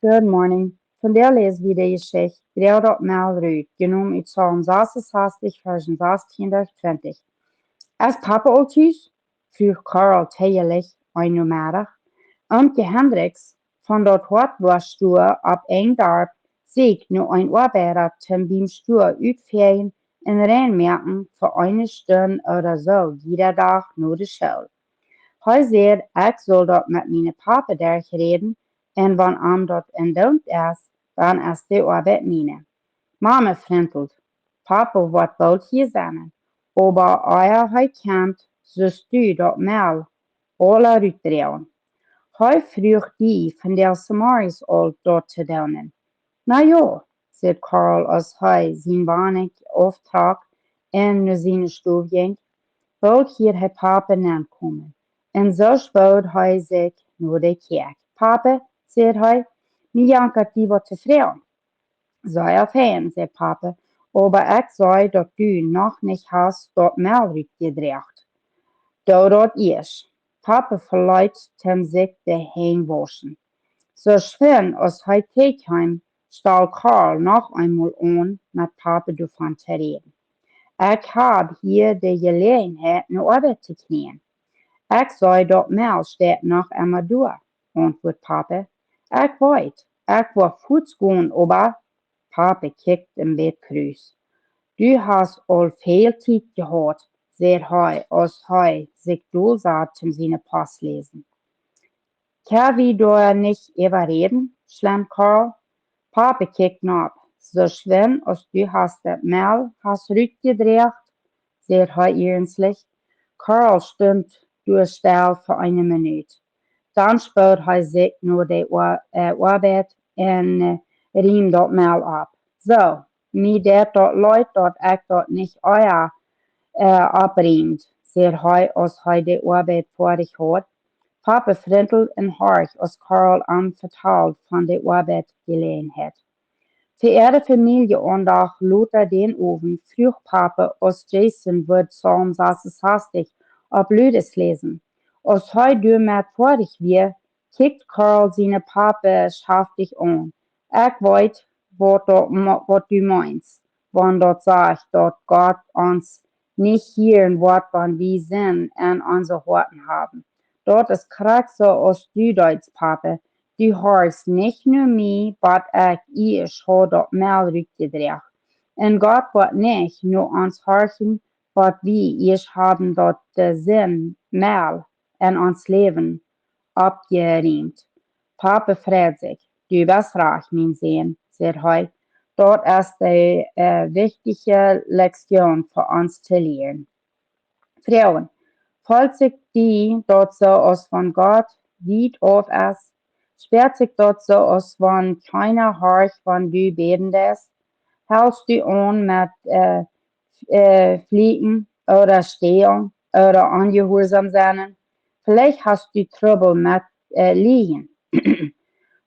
Good morning. Vandaag lezen we de geschichte Daut Mell Ruud, genomen uit Psalm 66, versen 16 durch 20. Is papa al thuis? Vroeg Karl teierlich einmalig. Amtje Hendricks van dat Hortwurststuur op een dorp ziek nu een arbeider ten beim Stuur uitvegen en reinmerken voor eine Stunde oder so jeder dag naar de school. Hij zei, ik zal dat met mijn papa reden en wanneer dat en don't is, dan is de arbeid mine. Mama vriendelt, papa wordt bald hier zijn, aber eer hij komt, zust du dat Mell alle uitdreven. Hij vroeg die van der Samaris al dat te doen. Nou ja, zei Karl als hij zijn banig aftrok en naar zijn stoel ging, bald hier hij papa aankomen. En zo spoot hij zich naar de kerk. Papa, zei hij, mijn jankert die wat tevreden. Sei auf hen, zei papa, aber ik zei dat du nog niet hast dat Mell gedreht. Doe dat eerst. Papa verleiht hem zich de heen waschen. So schön als hij tegenkwam, stal Karl nog eenmaal aan met papa ervan te reden. Ik heb hier de gelegenheid naar arbeid te knien. Ik zei dat Mell staat nog immer door, antwoordt papa. Ik weet, ik wil voets gaan, aber papa kijkt een beetje kruis. Du hast al veel tijd gehad, zei hij als hij zich doelzat om zijn post lezen. Kan we daar niet over reden? Schlam Karl. Papa kijkt op. So schön als du hast dat Mell hast rückgedreht, zei hij ernstlich. Karl stond stil voor een minuut. Dan spoot hij zich naar de arbeid en riem dat Mell op. Zo, mij dat leid dat ik dat niet euer opriemt, zei hij als hij de arbeid fertig had. Papa vriendelt en hark als Karl hem vertelt van de arbeidgelegenheid. Verehrte Familie und auch Luther den Ofen, vroeg Papa als Jason wird Psalm 66 op Lüdes lesen. Als hij met fertig weer, kijkt Karl zijn Papa schaftig aan. Ik weet wat du meinst, wanneer dat zegt dat Gott ons nicht hören wird, wann wir sind en onze Horten haben. Dat is krak so als du Deutsch, Papa. Du hörst nicht nur mich, aber ich habe das Mell rückgedreht. Und Gott wird nicht nur uns horchen, was wir haben dort den Sinn Mell in uns Leben abgeriemt. Papa freut sich. Du bist reich, mein Sohn, sagt er. Dort ist die wichtige Lektion für uns zu lernen. Frauen, falls sich die dort so aus von Gott weit auf ist, sperrt sich dort so aus, wenn keiner horcht, wenn du betest, hältst du an mit Fliegen oder Stehlen oder ungehorsam sein. Vielleicht hast du Trouble mit Liegen.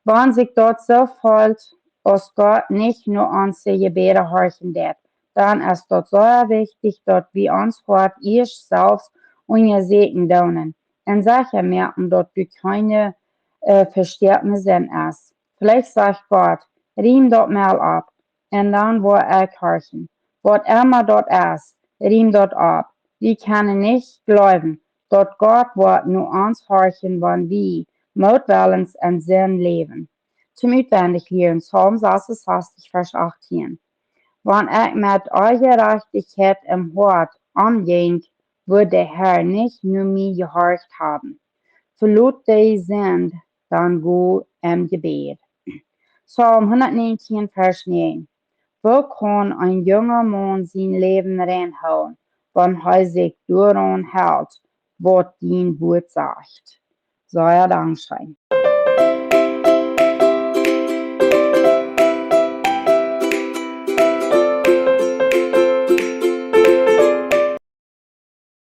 Wenn sich dort so fällt, dass Gott nicht nur uns die Gebete horchen wird, dann ist dort so wichtig, dass wir uns Gott erst selbst unser Segen tun und sicher merken, dass du keine verstärkende Sinn ist. Vielleicht sagt Gott, riem dort mal ab, und dann wird horchen. Was immer dort ist, riem dort ab. Wir können nicht glauben, dass Gott wird nur uns horchen, wenn wir mutwillens in Sinn leben. Zum Utwendig lernen, Psalm 66, Vers 18. Wenn ich mit Gerechtigkeit im Hort anging, würde der Herr nicht nur mir gehorcht haben. Verlot die sind, dann go im Gebet. Psalm 119, Vers 9. Wo kann ein junger Mann sein Leben reinhauen, wenn er sich daran hält, was dein Wort sagt? Sei Dank sein.